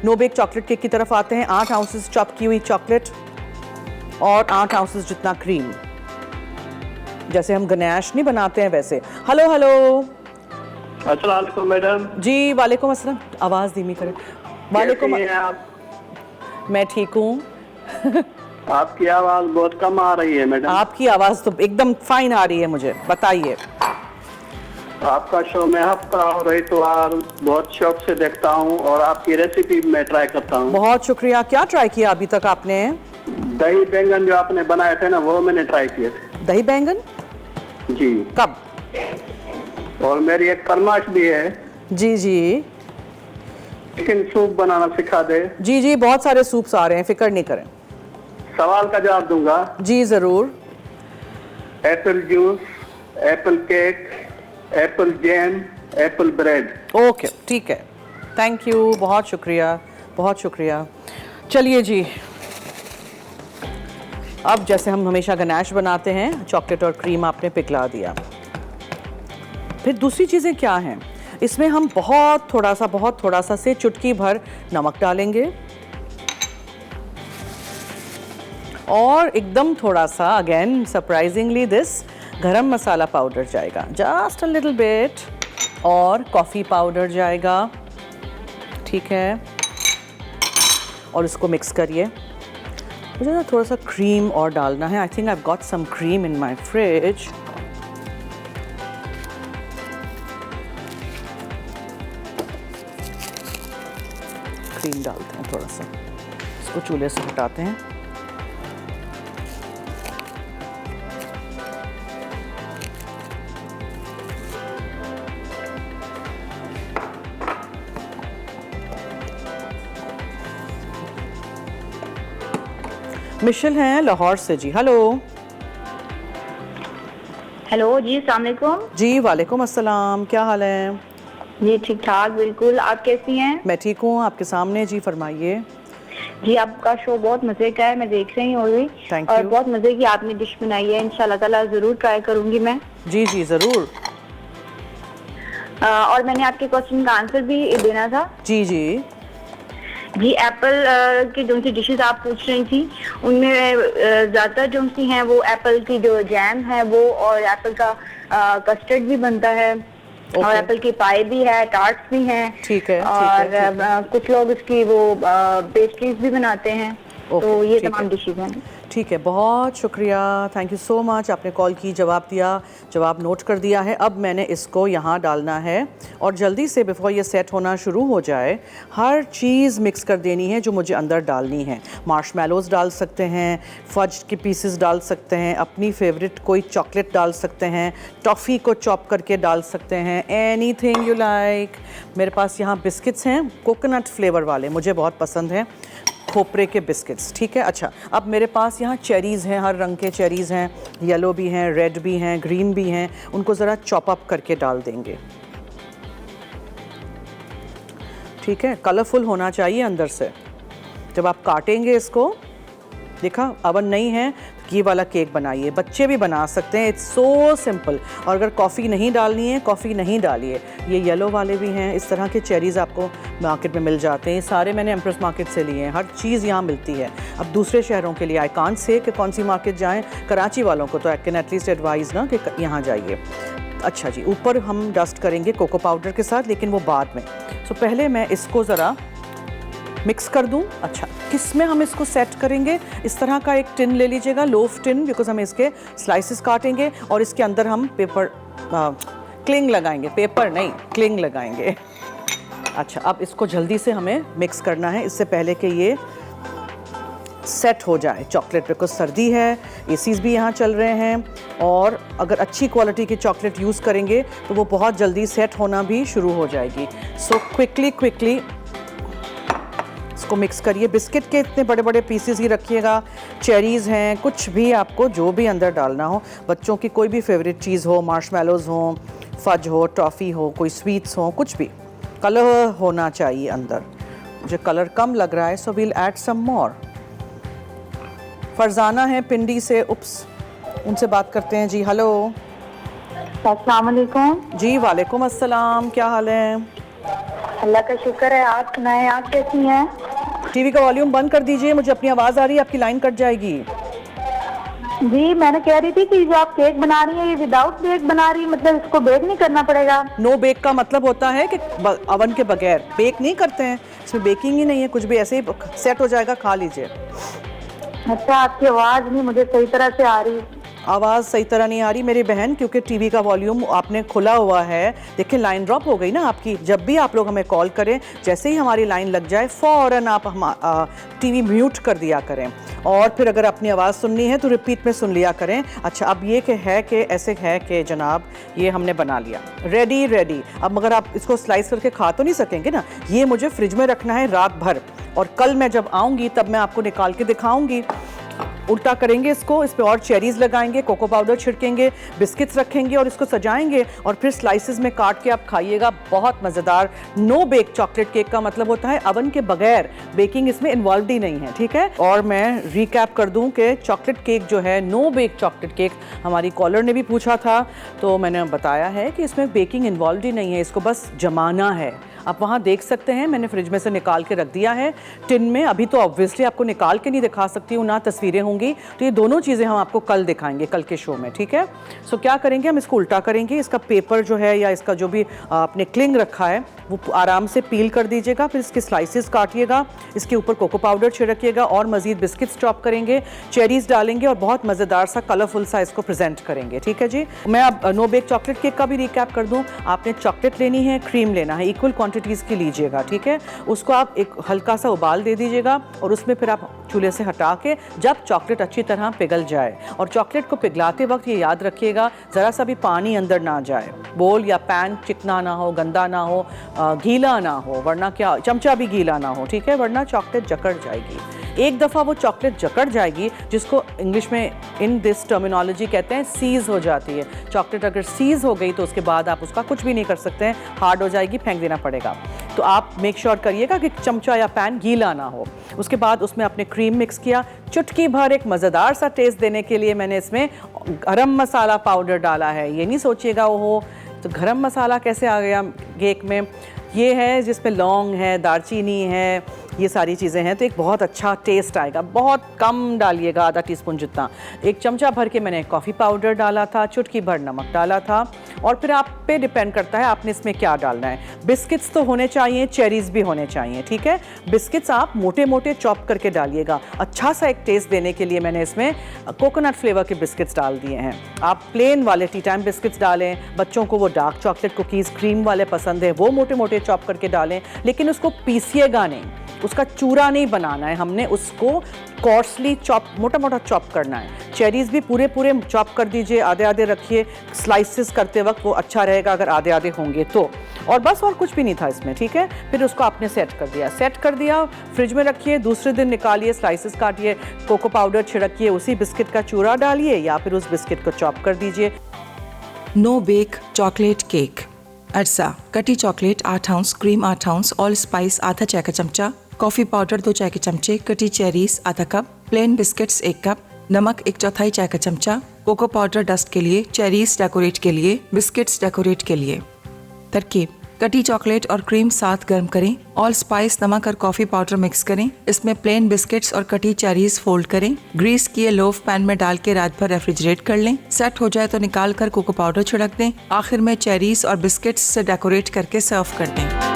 No bake chocolate cake की तरफ आते हैं। 8 आउंसेस चॉप की हुई चॉकलेट और 8 आउंसेस जितना क्रीम, जैसे हम गनैश नहीं बनाते हैं वैसे। Hello hello. अस्सलाम वालेकुम मैडम। जी वालेकुम अस्सलाम। आवाज़ धीमी करें। वालेकुम। कैसी हैं आप? मैं ठीक हूँ। आपकी आवाज़ बहुत कम आ रही है मैडम। आपकी आवाज़ तो एकदम फाइन आ रही है मुझे, बताइए। आपका शो मैं हफ्ता और इतवार बहुत शौक से देखता हूँ और आपकी रेसिपी मैं ट्राई करता हूँ। बहुत शुक्रिया। क्या ट्राई किया अभी तक आपने? दही बैंगन जो आपने बनाए थे ना, वो मैंने ट्राई किए थे। दही बैंगन? जी। कब? और मेरी एक फरमाइश भी है। जी जी। चिकन सूप बनाना सिखा दे। जी जी, बहुत सारे सूप्स आ रहे हैं, फिक्र नहीं करें। सवाल का जवाब दूंगा। जी ज़रूर। Apple juice, Apple cake, Apple jam, Apple bread. Okay ठीक है, थैंक यू, बहुत शुक्रिया, बहुत शुक्रिया। चलिए जी, अब जैसे हम हमेशा गनैश बनाते हैं, चॉकलेट और क्रीम आपने पिघला दिया। फिर दूसरी चीज़ें क्या हैं? इसमें हम बहुत थोड़ा सा से चुटकी भर नमक डालेंगे और एकदम थोड़ा सा, अगेन सरप्राइजिंगली दिस, गरम मसाला पाउडर जाएगा, जस्ट अ लिटिल बिट, और कॉफ़ी पाउडर जाएगा। ठीक है, और इसको मिक्स करिए। मुझे ना थोड़ा सा क्रीम और डालना है। I think I have got some cream in my fridge. Cream डालते हैं थोड़ा सा, इसको चूल्हे से हटाते हैं। मिशेल हैं लाहौर से जी। हेलो। हेलो जी, अस्सलाम वालेकुम। जी वालेकुम अस्सलाम, क्या हाल है? जी ठीक ठाक, बिल्कुल। आप कैसी हैं? मैं ठीक हूँ, आपके सामने। जी फरमाइए। जी, आपका शो बहुत मजे का है, मैं देख रही हूँ अभी। Thank और you. बहुत मजे की आपने डिश बनाई है, इंशाल्लाह ताला जरूर ट्राई करूंगी मैं। जी जी ज़रूर। और मैंने आपके क्वेश्चन का आंसर भी देना था। जी जी। जी, एप्पल की जो सी डिशेस आप पूछ रही थी, उनमें ज्यादातर जो सी हैं वो एप्पल की जो जैम है वो, और एप्पल का कस्टर्ड भी बनता है। Okay. और एप्पल की पाई भी है, टार्ट्स भी हैं। ठीक है, और ठीक है। कुछ लोग इसकी वो पेस्ट्रीज भी बनाते हैं। तो ये तमाम डिशेज हैं। ठीक है, बहुत शुक्रिया, थैंक यू सो मच। आपने कॉल की, जवाब दिया, जवाब नोट कर दिया है। अब मैंने इसको यहाँ डालना है और जल्दी से बिफोर ये सेट होना शुरू हो जाए हर चीज़ मिक्स कर देनी है जो मुझे अंदर डालनी है। मार्शमेलोज़ डाल सकते हैं, फज के पीसेस डाल सकते हैं, अपनी फेवरेट कोई चॉकलेट डाल सकते हैं, टॉफ़ी को चॉप करके डाल सकते हैं, एनीथिंग यू लाइक। मेरे पास यहाँ बिस्किट्स हैं, कोकोनट फ्लेवर वाले, मुझे बहुत पसंद हैं, खोपरे के बिस्किट्स। ठीक है, अच्छा, अब मेरे पास यहाँ चेरीज़ हैं, हर रंग के चेरीज़ हैं, येलो भी हैं, रेड भी हैं, ग्रीन भी हैं। उनको ज़रा चॉप अप करके डाल देंगे। ठीक है, कलरफुल होना चाहिए अंदर से। जब आप काटेंगे इसको, देखा अवन नहीं है, ये वाला केक बनाइए, बच्चे भी बना सकते हैं, इट्स सो सिंपल। और अगर कॉफ़ी नहीं डालनी है, कॉफ़ी नहीं डालिए। ये येलो वाले भी हैं, इस तरह के चेरीज़ आपको मार्केट में मिल जाते हैं। ये सारे मैंने एम्प्रेस मार्केट से लिए हैं, हर चीज़ यहाँ मिलती है। अब दूसरे शहरों के लिए आई कांट से कि कौन सी मार्केट जाएँ, कराची वालों को तो आई कैन एटलीस्ट एडवाइज़ ना कि यहाँ जाइए। अच्छा जी, ऊपर हम डस्ट करेंगे कोको पाउडर के साथ, लेकिन वो बाद में। सो पहले मैं इसको ज़रा मिक्स कर दूं। अच्छा, किस में हम इसको सेट करेंगे? इस तरह का एक टिन ले लीजिएगा, लोफ टिन, बिकॉज हम इसके स्लाइसेस काटेंगे और इसके अंदर हम पेपर क्लिंग लगाएंगे, पेपर नहीं क्लिंग लगाएंगे। अच्छा, अब इसको जल्दी से हमें मिक्स करना है इससे पहले कि ये सेट हो जाए चॉकलेट, बिकॉज सर्दी है, एसीज़ भी यहाँ चल रहे हैं, और अगर अच्छी क्वालिटी की चॉकलेट यूज़ करेंगे तो वो बहुत जल्दी सेट होना भी शुरू हो जाएगी। सो क्विकली इसको मिक्स करिए। बिस्किट के इतने बड़े बड़े पीसेस ही रखिएगा, चेरीज़ हैं, कुछ भी आपको जो भी अंदर डालना हो, बच्चों की कोई भी फेवरेट चीज़ हो, मार्शमेलोज़ हो, फज हो, टॉफ़ी हो, कोई स्वीट्स हो, कुछ भी, कलर होना चाहिए अंदर। मुझे कलर कम लग रहा है, सो वील ऐड सम मोर। फरजाना है पिंडी से, उप्स, उनसे बात करते हैं जी। हेलो। अस्सलाम वालेकुम। जी वालेकुम अस्सलाम, क्या हाल है? अल्लाह का शुक्र है। आप सुनाएं, आप कैसी हैं? टीवी का वॉल्यूम बंद कर दीजिए, मुझे अपनी आवाज़ आ रही है, आपकी लाइन कट जाएगी। जी, मैंने कह रही थी कि जो आप केक बना रही हैं ये विदाउट बेक बना रही है, मतलब इसको बेक नहीं करना पड़ेगा? नो बेक का मतलब होता है कि अवन के बगैर बेक नहीं करते हैं, इसमें बेकिंग ही नहीं है, कुछ भी ऐसे ही सेट हो जाएगा, खा लीजिए। अच्छा, आपकी आवाज़ नहीं मुझे सही तरह से आ रही। आवाज़ सही तरह नहीं आ रही मेरी बहन, क्योंकि टीवी का वॉल्यूम आपने खुला हुआ है। देखिए लाइन ड्रॉप हो गई ना आपकी। जब भी आप लोग हमें कॉल करें, जैसे ही हमारी लाइन लग जाए फ़ौरन आप टीवी म्यूट कर दिया करें, और फिर अगर अपनी आवाज़ सुननी है तो रिपीट में सुन लिया करें। अच्छा, अब ये कि ऐसे है कि जनाब ये हमने बना लिया, रेडी। अब मगर आप इसको स्लाइस करके खा तो नहीं सकेंगे ना, ये मुझे फ्रिज में रखना है रात भर, और कल मैं जब आऊँगी तब मैं आपको निकाल के दिखाऊँगी। उल्टा करेंगे इसको, इस पे और चेरीज लगाएंगे, कोको पाउडर छिड़केंगे, बिस्किट्स रखेंगे और इसको सजाएंगे, और फिर स्लाइसेस में काट के आप खाइएगा। बहुत मज़ेदार नो बेक चॉकलेट केक का मतलब होता है अवन के बगैर, बेकिंग इसमें इन्वॉल्व ही नहीं है, ठीक है। और मैं रिकैप कर दूं कि चॉकलेट केक जो है, नो बेक चॉकलेट केक, हमारी कॉलर ने भी पूछा था तो मैंने बताया है कि इसमें बेकिंग इन्वॉल्व ही नहीं है, इसको बस जमाना है। आप वहाँ देख सकते हैं, मैंने फ्रिज में से निकाल के रख दिया है टिन में। अभी तो ऑब्वियसली आपको निकाल के नहीं दिखा सकती हूँ, ना तस्वीरें होंगी, तो ये दोनों चीज़ें हम आपको कल दिखाएंगे, कल के शो में, ठीक है। सो क्या करेंगे, हम इसको उल्टा करेंगे, इसका पेपर जो है या इसका जो भी आपने क्लिंग रखा है वो आराम से पील कर दीजिएगा, फिर इसके स्लाइसेस काटिएगा, इसके ऊपर कोको पाउडर छिड़किएगा और मज़ीद बिस्किट्स चॉप करेंगे, चेरीज डालेंगे और बहुत मज़ेदार सा कलरफुल सा इसको प्रेजेंट करेंगे, ठीक है जी। मैं अब नो बेक चॉकलेट केक का भी रिकैप कर दूँ। आपने चॉकलेट लेनी है, क्रीम लेना है, इक्वल क्वांटिटीज़ की लीजिएगा, ठीक है। उसको आप एक हल्का सा उबाल दे दीजिएगा और उसमें फिर आप चूल्हे से हटा के जब चॉकलेट अच्छी तरह पिघल जाए, और चॉकलेट को पिघलाते वक्त ये याद रखिएगा ज़रा सा भी पानी अंदर ना जाए, बोल या पैन चिकना ना हो, गंदा ना हो, गीला ना हो, वरना क्या, चमचा भी गीला ना हो, ठीक है, वरना चॉकलेट जकड़ जाएगी। एक दफ़ा वो चॉकलेट जकड़ जाएगी, जिसको इंग्लिश में इन दिस टर्मिनोलॉजी कहते हैं सीज़ हो जाती है। चॉकलेट अगर सीज़ हो गई तो उसके बाद आप उसका कुछ भी नहीं कर सकते हैं, हार्ड हो जाएगी, फेंक देना पड़ेगा। तो आप मेक श्योर करिएगा कि चमचा या पैन गीला ना हो। उसके बाद उसमें आपने क्रीम मिक्स किया, चुटकी भर एक मज़ेदार सा टेस्ट देने के लिए मैंने इसमें गरम मसाला पाउडर डाला है। ये नहीं सोचिएगा ओहो तो गरम मसाला कैसे आ गया केक में, ये है जिसमें लौंग है, दालचीनी है, ये सारी चीज़ें हैं, तो एक बहुत अच्छा टेस्ट आएगा। बहुत कम डालिएगा, आधा टीस्पून जितना। एक चमचा भर के मैंने कॉफ़ी पाउडर डाला था, चुटकी भर नमक डाला था, और फिर आप पे डिपेंड करता है आपने इसमें क्या डालना है। बिस्किट्स तो होने चाहिए, चेरीज़ भी होने चाहिए, ठीक है। बिस्किट्स आप मोटे मोटे चॉप करके डालिएगा। अच्छा सा एक टेस्ट देने के लिए मैंने इसमें कोकोनट फ्लेवर के बिस्किट्स डाल दिए हैं। आप प्लेन वाले टी टाइम बिस्किट्स डालें, बच्चों को वो डार्क चॉकलेट कुकीज़ क्रीम वाले पसंद है, वो मोटे मोटे चॉप करके डालें, लेकिन उसको पीसिएगा नहीं, उसका चूरा नहीं बनाना है, हमने उसको कॉर्सली चॉप, मोटा मोटा चॉप करना है। चेरीज़ भी पूरे पूरे चॉप कर दीजिए, आधे आधे रखिए, स्लाइसेस करते वक्त वो अच्छा रहेगा अगर आधे आधे होंगे तो। और बस और कुछ भी नहीं था इसमें, ठीक है। फिर उसको आपने सेट कर दिया, फ्रिज में रखिए, दूसरे दिन निकालिए, स्लाइसेस काटिए, कोको पाउडर छिड़किए, उसी बिस्किट का चूरा डालिए या फिर उस बिस्किट को चॉप कर दीजिए। No bake chocolate cake. अरसा, कटी chocolate 8 ounce, cream 8 ounce, all spice आधा चाय का चमचा, कॉफ़ी पाउडर 2 चाय के चमचे, कटी चेरीज आधा कप, प्लेन बिस्किट्स 1 कप, नमक 1/4 चाय का चमचा, कोको पाउडर डस्ट के लिए, चेरीज डेकोरेट के लिए, बिस्किट्स डेकोरेट के लिए। तरकीब: कटी चॉकलेट और क्रीम साथ गर्म करें, ऑल स्पाइस, नमक और कॉफ़ी पाउडर मिक्स करें, इसमें प्लेन बिस्किट्स और कटी चेरीज फोल्ड करें, ग्रीस किए लोफ पैन में डाल के रात भर रेफ्रिजरेट कर लें। सेट हो जाए तो निकाल कर कोको पाउडर छिड़क दें। आखिर में चेरीज और बिस्किट्स से डेकोरेट करके सर्व कर दें।